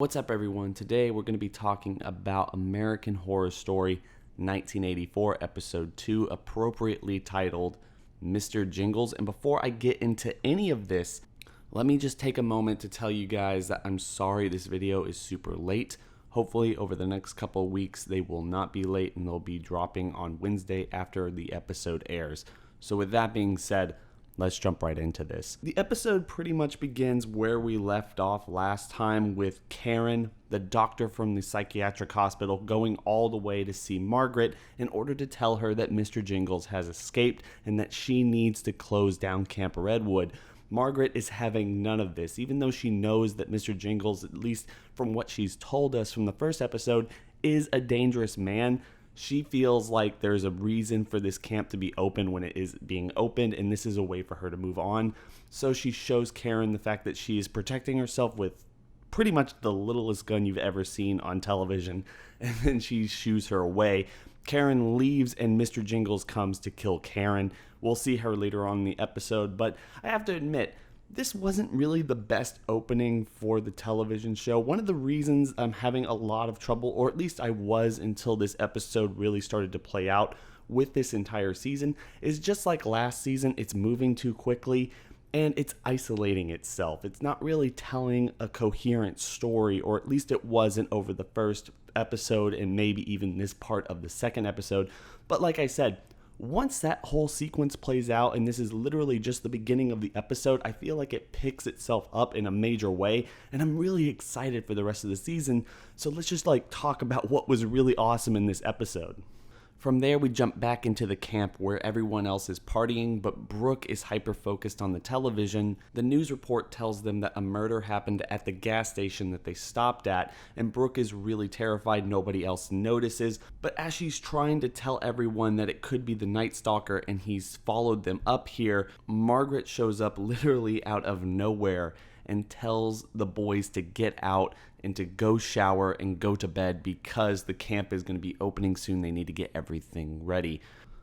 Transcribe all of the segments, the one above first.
What's up, everyone? Today we're going to be talking about American Horror Story 1984, Episode 2, appropriately titled Mr. Jingles. And before I get into any of this, let me just take a moment to tell you guys that I'm sorry this video is super late. Hopefully, over the next couple of weeks, they will not be late and they'll be dropping on Wednesday after the episode airs. So with that being said, let's jump right into this. The episode pretty much begins where we left off last time, with Karen, the doctor from the psychiatric hospital, going all the way to see Margaret in order to tell her that Mr. Jingles has escaped and that she needs to close down Camp Redwood. Margaret is having none of this, even though she knows that Mr. Jingles, at least from what she's told us from the first episode, is a dangerous man. She feels like there's a reason for this camp to be open when it is being opened, and this is a way for her to move on. So she shows Karen the fact that she is protecting herself with pretty much the littlest gun you've ever seen on television, and then she shoos her away. Karen leaves, and Mr. Jingles comes to kill Karen. We'll see her later on in the episode, but I have to admit, this wasn't really the best opening for the television show. One of the reasons I'm having a lot of trouble, or at least I was until this episode really started to play out with this entire season, is just like last season, it's moving too quickly and it's isolating itself. It's not really telling a coherent story, or at least it wasn't over the first episode and maybe even this part of the second episode. But like I said, once that whole sequence plays out, and this is literally just the beginning of the episode, I feel like it picks itself up in a major way, and I'm really excited for the rest of the season. So let's just talk about what was really awesome in this episode. From there, we jump back into the camp where everyone else is partying, but Brooke is hyper-focused on the television. The news report tells them that a murder happened at the gas station that they stopped at, and Brooke is really terrified. Nobody else notices, but as she's trying to tell everyone that it could be the Night Stalker and he's followed them up here, Margaret shows up literally out of nowhere and tells the boys to get out and to go shower and go to bed because the camp is going to be opening soon. They need to get everything ready.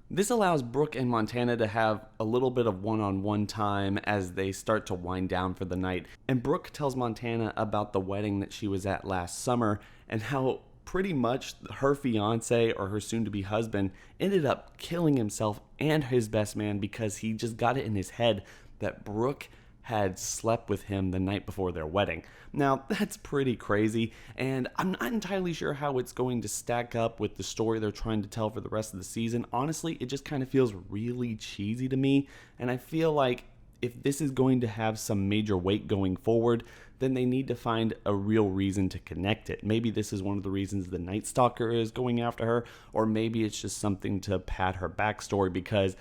This allows Brooke and Montana to have a little bit of one-on-one time as they start to wind down for the night. And Brooke tells Montana about the wedding that she was at last summer and how pretty much her fiance, or her soon-to-be husband, ended up killing himself and his best man because he just got it in his head that Brooke had slept with him the night before their wedding. Now, that's pretty crazy, and I'm not entirely sure how it's going to stack up with the story they're trying to tell for the rest of the season. Honestly, it just kind of feels really cheesy to me, and I feel like if this is going to have some major weight going forward, then they need to find a real reason to connect it. Maybe this is one of the reasons the Night Stalker is going after her, or maybe it's just something to pad her backstory, because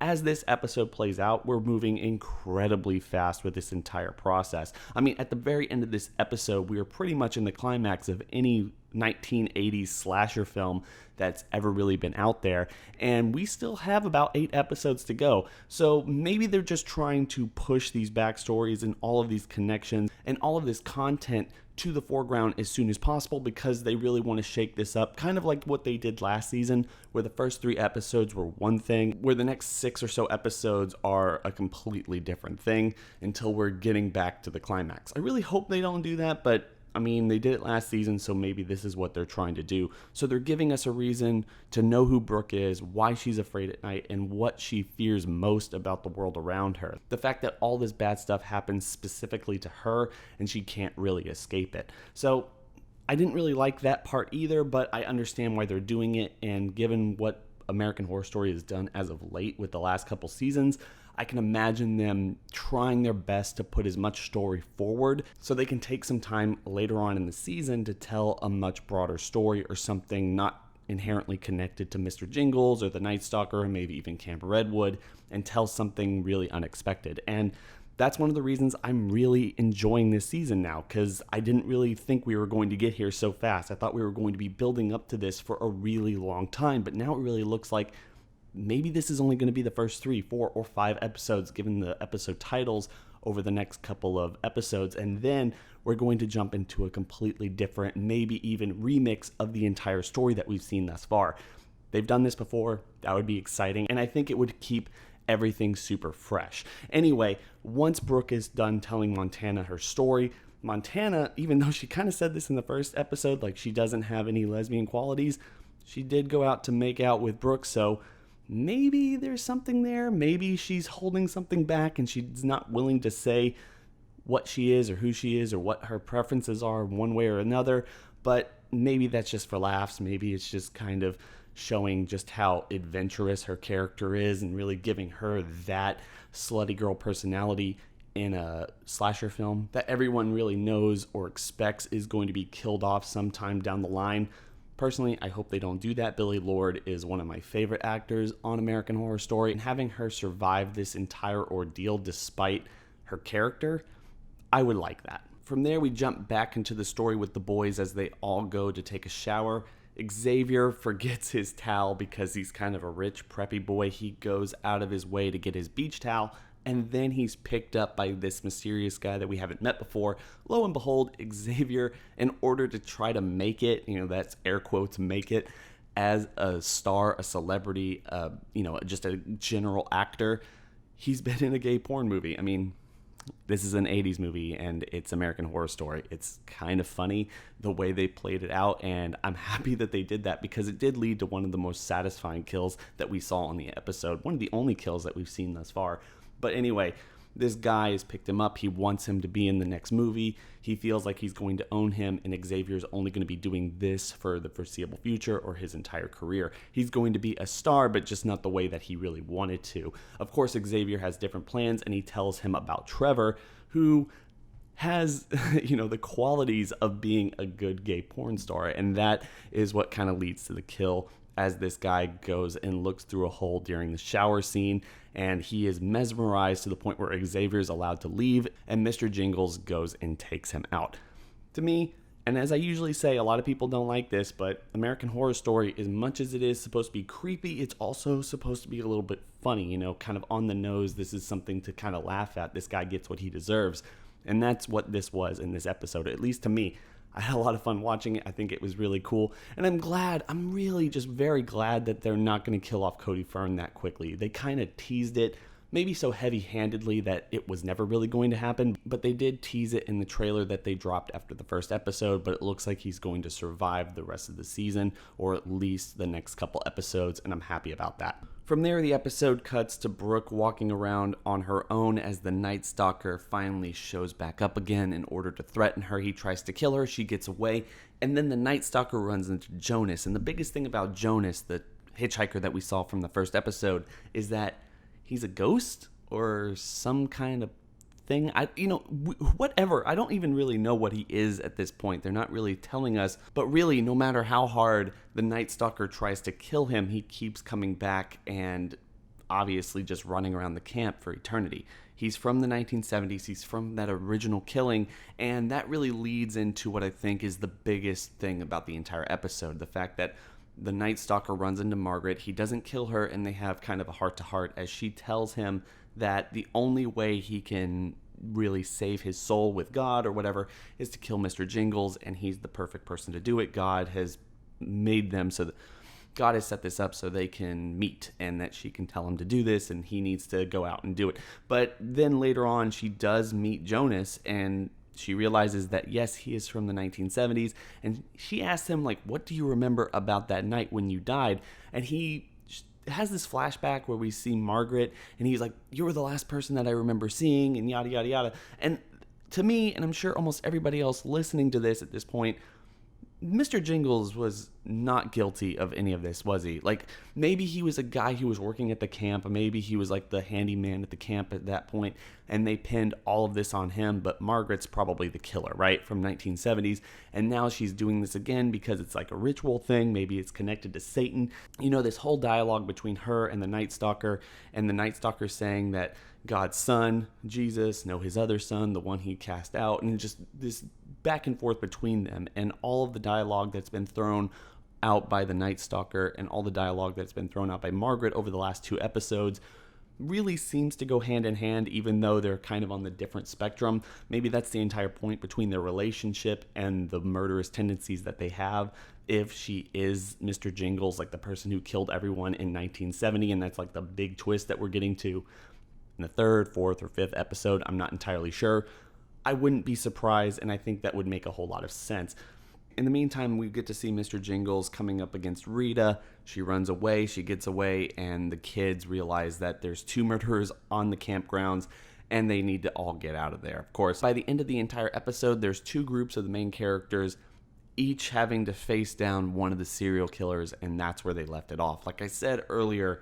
as this episode plays out, we're moving incredibly fast with this entire process. I mean, at the very end of this episode, we are pretty much in the climax of any 1980s slasher film that's ever really been out there, and we still have about 8 episodes to go. So maybe they're just trying to push these backstories and all of these connections and all of this content to the foreground as soon as possible, because they really want to shake this up, kind of like what they did last season, where the first 3 episodes were one thing, where the next 6 or so episodes are a completely different thing until we're getting back to the climax. I really hope they don't do that, but I mean, they did it last season, so maybe this is what they're trying to do. So they're giving us a reason to know who Brooke is, why she's afraid at night, and what she fears most about the world around her. The fact that all this bad stuff happens specifically to her, and she can't really escape it. So I didn't really like that part either, but I understand why they're doing it, and given what American Horror Story has done as of late with the last couple seasons, I can imagine them trying their best to put as much story forward so they can take some time later on in the season to tell a much broader story, or something not inherently connected to Mr. Jingles or the Night Stalker, or maybe even Camp Redwood, and tell something really unexpected. And that's one of the reasons I'm really enjoying this season now, because I didn't really think we were going to get here so fast. I thought we were going to be building up to this for a really long time, but now it really looks like maybe this is only going to be the first 3, 4, or 5 episodes, given the episode titles over the next couple of episodes, and then we're going to jump into a completely different, maybe even remix of the entire story that we've seen thus far. They've done this before. That would be exciting, and I think it would keep everything super fresh. Anyway, once Brooke is done telling Montana her story, Montana, even though she kind of said this in the first episode, like she doesn't have any lesbian qualities, she did go out to make out with Brooke, so maybe there's something there. Maybe she's holding something back and she's not willing to say what she is or who she is or what her preferences are one way or another. But maybe that's just for laughs. Maybe it's just kind of showing just how adventurous her character is and really giving her that slutty girl personality in a slasher film that everyone really knows or expects is going to be killed off sometime down the line. Personally, I hope they don't do that. Billie Lourd is one of my favorite actors on American Horror Story, and having her survive this entire ordeal despite her character, I would like that. From there, we jump back into the story with the boys as they all go to take a shower. Xavier forgets his towel because he's kind of a rich, preppy boy. He goes out of his way to get his beach towel, and then he's picked up by this mysterious guy that we haven't met before. Lo and behold, Xavier, in order to try to make it, that's air quotes, make it, as a star, a celebrity, just a general actor, he's been in a gay porn movie. I mean, this is an 80s movie and it's American Horror Story. It's kind of funny the way they played it out, and I'm happy that they did that because it did lead to one of the most satisfying kills that we saw on the episode. One of the only kills that we've seen thus far. But anyway, this guy has picked him up. He wants him to be in the next movie. He feels like he's going to own him, and Xavier's only going to be doing this for the foreseeable future or his entire career. He's going to be a star, but just not the way that he really wanted to. Of course, Xavier has different plans, and he tells him about Trevor, who has, the qualities of being a good gay porn star, and that is what kind of leads to the kill as this guy goes and looks through a hole during the shower scene, and he is mesmerized to the point where Xavier is allowed to leave, and Mr. Jingles goes and takes him out. To me, and as I usually say, a lot of people don't like this, but American Horror Story, as much as it is supposed to be creepy, it's also supposed to be a little bit funny, kind of on the nose. This is something to kind of laugh at. This guy gets what he deserves, and that's what this was in this episode, at least to me. I had a lot of fun watching it. I think it was really cool. And I'm really just very glad that they're not going to kill off Cody Fern that quickly. They kind of teased it, maybe so heavy-handedly that it was never really going to happen, but they did tease it in the trailer that they dropped after the first episode, but it looks like he's going to survive the rest of the season, or at least the next couple episodes, and I'm happy about that. From there, the episode cuts to Brooke walking around on her own as the Night Stalker finally shows back up again in order to threaten her. He tries to kill her, she gets away, and then the Night Stalker runs into Jonas. And the biggest thing about Jonas, the hitchhiker that we saw from the first episode, is that he's a ghost or some kind of thing. Whatever. I don't even really know what he is at this point. They're not really telling us. But really, no matter how hard the Night Stalker tries to kill him, he keeps coming back and obviously just running around the camp for eternity. He's from the 1970s. He's from that original killing. And that really leads into what I think is the biggest thing about the entire episode. The fact that the Night Stalker runs into Margaret. He doesn't kill her, and they have kind of a heart-to-heart as she tells him that the only way he can really save his soul with God or whatever is to kill Mr. Jingles, and he's the perfect person to do it. God has made them so that God has set this up so they can meet, and that she can tell him to do this, and he needs to go out and do it. But then later on, she does meet Jonas, and she realizes that, yes, he is from the 1970s, and she asks him, what do you remember about that night when you died? And he has this flashback where we see Margaret, and he's like, you were the last person that I remember seeing, and yada, yada, yada. And to me, and I'm sure almost everybody else listening to this at this point, Mr. Jingles was not guilty of any of this, was he? Maybe he was a guy who was working at the camp, maybe he was the handyman at the camp at that point, and they pinned all of this on him, but Margaret's probably the killer, right, from 1970s, and now she's doing this again because it's a ritual thing, maybe it's connected to Satan. This whole dialogue between her and the Night Stalker saying that God's son, Jesus, his other son, the one he cast out, and just this back and forth between them, and all of the dialogue that's been thrown out by the Night Stalker and all the dialogue that's been thrown out by Margaret over the last 2 episodes really seems to go hand in hand, even though they're kind of on the different spectrum. Maybe that's the entire point between their relationship and the murderous tendencies that they have. If she is Mr. Jingles, the person who killed everyone in 1970, and that's the big twist that we're getting to in the 3rd, 4th, or 5th episode, I'm not entirely sure. I wouldn't be surprised, and I think that would make a whole lot of sense. In the meantime, we get to see Mr. Jingles coming up against Rita. She runs away, she gets away, and the kids realize that there's 2 murderers on the campgrounds, and they need to all get out of there. Of course, by the end of the entire episode, there's 2 groups of the main characters, each having to face down one of the serial killers, and that's where they left it off. Like I said earlier,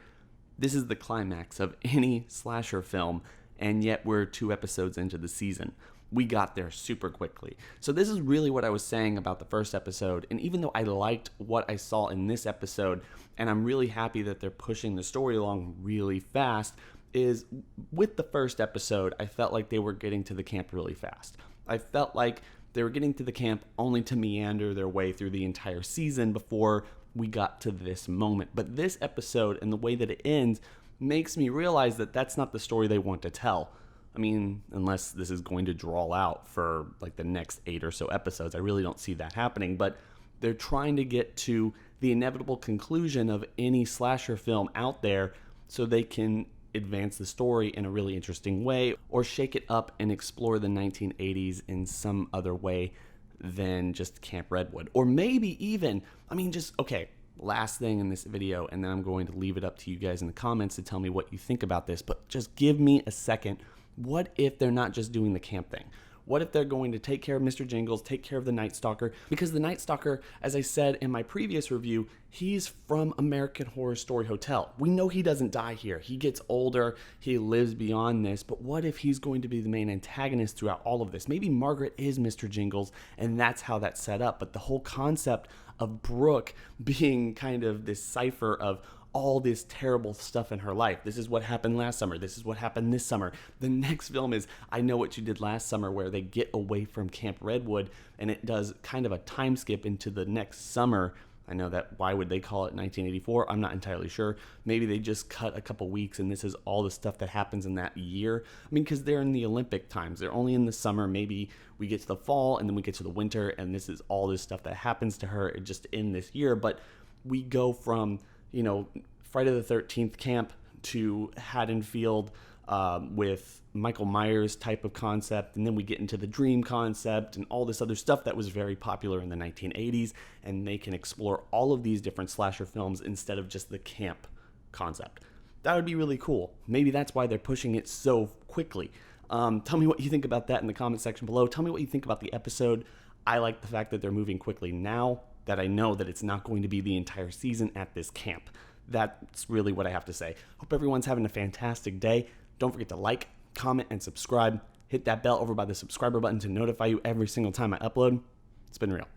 this is the climax of any slasher film, and yet we're 2 episodes into the season. We got there super quickly. So this is really what I was saying about the first episode, and even though I liked what I saw in this episode, and I'm really happy that they're pushing the story along really fast, is with the first episode, I felt like they were getting to the camp really fast. I felt like they were getting to the camp only to meander their way through the entire season before we got to this moment. But this episode and the way that it ends makes me realize that that's not the story they want to tell. I mean, unless this is going to draw out for like the next 8 or so episodes, I really don't see that happening. But they're trying to get to the inevitable conclusion of any slasher film out there so they can advance the story in a really interesting way or shake it up and explore the 1980s in some other way than just Camp Redwood. Or maybe even, okay, last thing in this video, and then I'm going to leave it up to you guys in the comments to tell me what you think about this, but just give me a second. What if they're not just doing the camp thing? What if they're going to take care of Mr. Jingles, take care of the Night Stalker? Because the Night Stalker, as I said in my previous review, he's from American Horror Story Hotel. We know he doesn't die here. He gets older, he lives beyond this, but what if he's going to be the main antagonist throughout all of this? Maybe Margaret is Mr. Jingles, and that's how that's set up. But the whole concept of Brooke being kind of this cipher of all this terrible stuff in her life. This is what happened last summer. This is what happened this summer. The next film is I Know What You Did Last Summer, where they get away from Camp Redwood, and it does kind of a time skip into the next summer. I know that, why would they call it 1984? I'm not entirely sure. Maybe they just cut a couple weeks and this is all the stuff that happens in that year. Because they're in the Olympic times. They're only in the summer. Maybe we get to the fall and then we get to the winter, and this is all this stuff that happens to her just in this year. But we go from, Friday the 13th camp to Haddonfield with Michael Myers type of concept, and then we get into the dream concept and all this other stuff that was very popular in the 1980s, and they can explore all of these different slasher films instead of just the camp concept. That would be really cool. Maybe that's why they're pushing it so quickly. Tell me what you think about that in the comment section below. Tell me what you think about the episode. I like the fact that they're moving quickly now that I know that it's not going to be the entire season at this camp. That's really what I have to say. Hope everyone's having a fantastic day. Don't forget to like, comment, and subscribe. Hit that bell over by the subscriber button to notify you every single time I upload. It's been real.